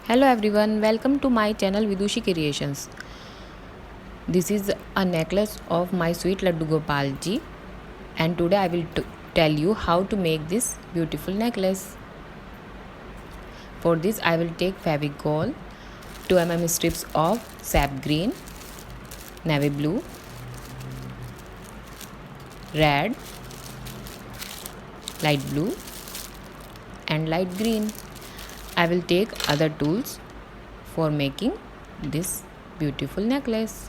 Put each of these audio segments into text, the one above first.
Hello everyone, welcome to my channel Vidushi Creations. This is a necklace of my sweet Laddu Gopal ji, and today I will tell you how to make this beautiful necklace. For this I will take Fevicol, 2 strips of sap green, navy blue, red, light blue and light green. I will take other tools for making this beautiful necklace.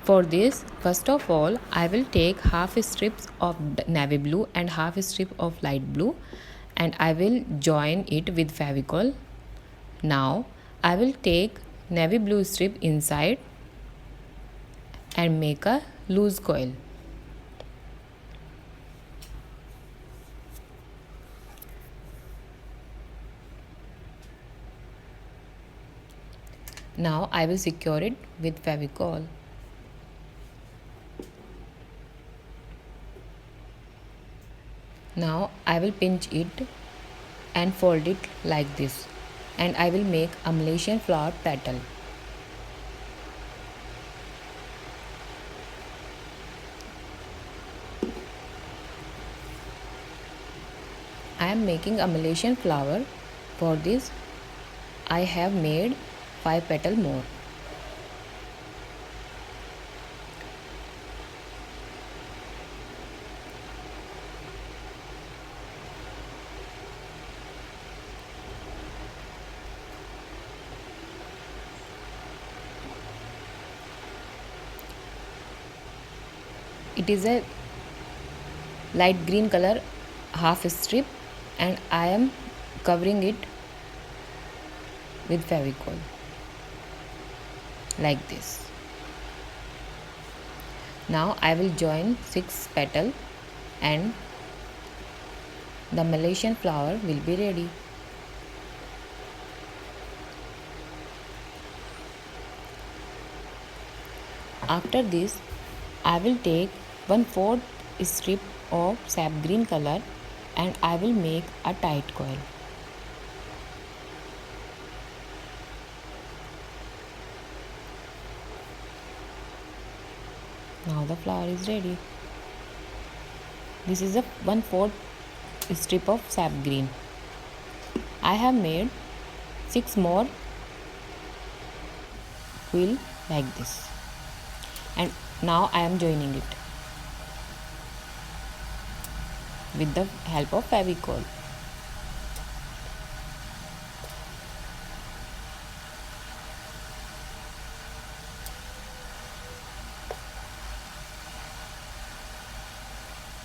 For this, first of all, I will take half strips of navy blue and half strip of light blue and I will join it with Fevicol. Now, I will take navy blue strip inside and make a loose coil. Now, I will secure it with Fevicol. Now I will pinch it and fold it like this, and I will make a Malaysian flower petal. I am making a Malaysian flower. For this I have made 5 petals more. It is a light green color half strip and I am covering it with Fevicol like this. Now I will join 6 petals and the Malaysian flower will be ready. After this, I will take 1/4 strip of sap green color and I will make a tight coil. Now the flower is ready. This is a 1/4 strip of sap green. I have made 6 more quill like this, and now I am joining it with the help of Fevicol.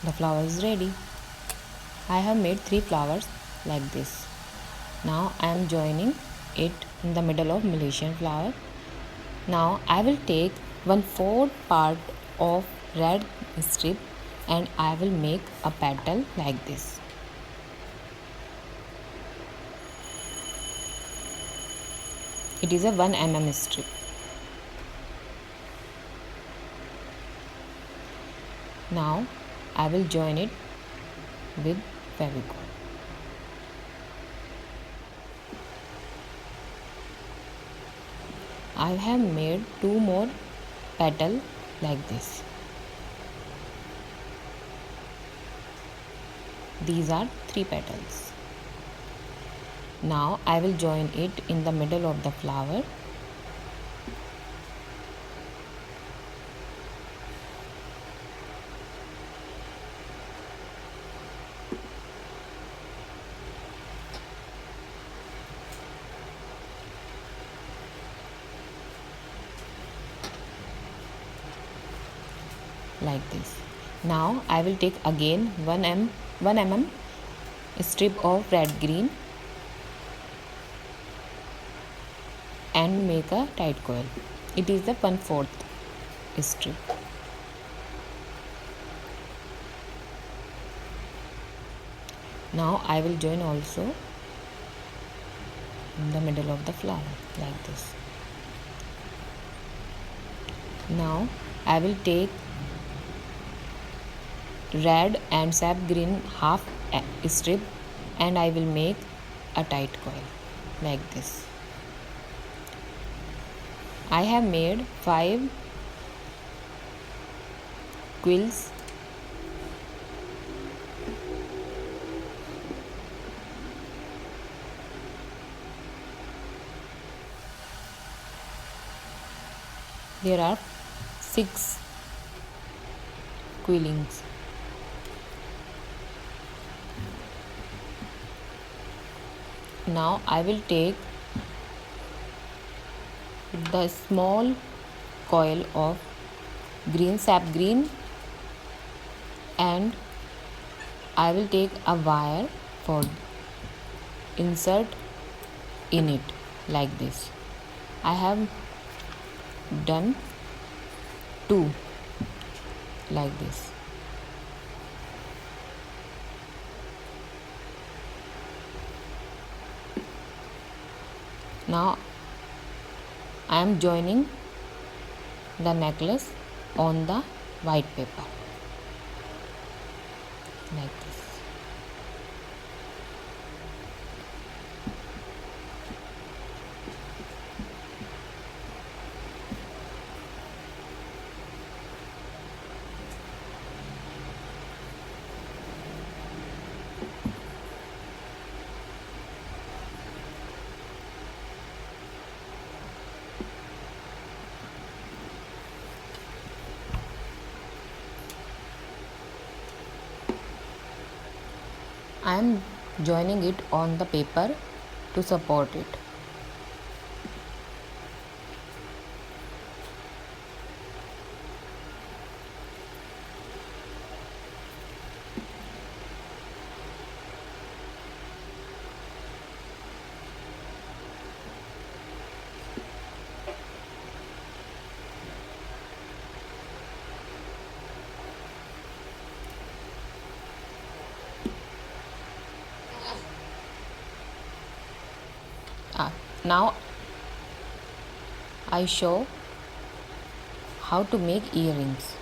The flower is ready. I have made 3 flowers like this. Now I am joining it in the middle of Malaysian flower. Now I will take 1/4 part of red strip and I will make a petal like this. It is a 1 strip. Now I will join it with Fevicol. I have made 2 more petals like this. These are 3 petals. Now I will join it in the middle of the flower. Like this. Now I will take again 1 mm strip of red green and make a tight coil. It is the 1/4 strip. Now I will join also in the middle of the flower like this. Now I will take red and sap green half strip, and I will make a tight coil like this. I have made 5 quills. There are 6 quillings. Now I will take the small coil of green sap green, and I will take a wire for insert in it like this. I have done 2 like this. Now I am joining the necklace on the white paper like this. I am joining it on the paper to support it. Now I show how to make earrings.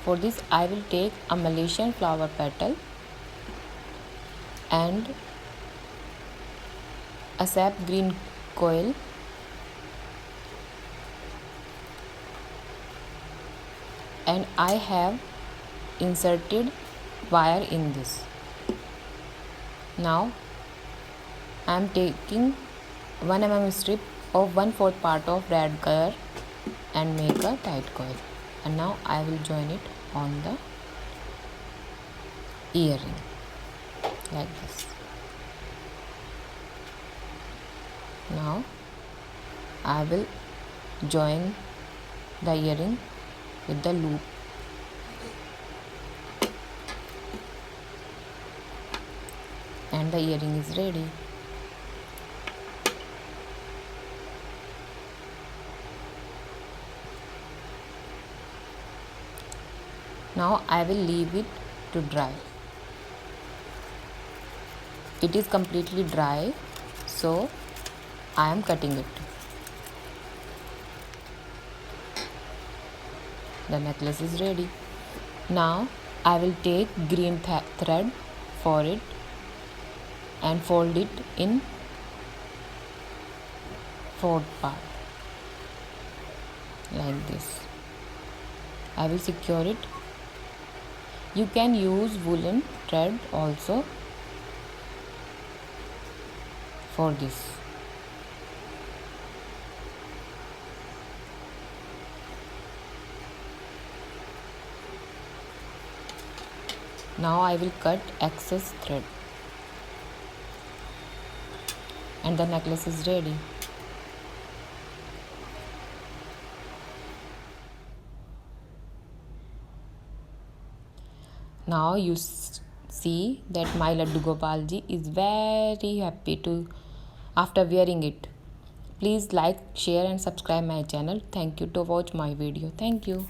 For this I will take a Malaysian flower petal and a sap green coil and I have inserted wire in this. Now I am taking 1 mm strip of 1/4 part of red color and make a tight coil, and now I will join it on the earring like this. Now I will join the earring with the loop, and the earring is ready. Now I will leave it to dry. It is completely dry, so I am cutting it. The necklace is ready. Now I will take green thread for it and fold it in 4 part like this. I will secure it. You can use woolen thread also for this. Now I will cut excess thread, and the necklace is ready. Now you see that my Laddu Gopal ji is very happy after wearing it. Please like, share and subscribe my channel. Thank you to watch my video. Thank you.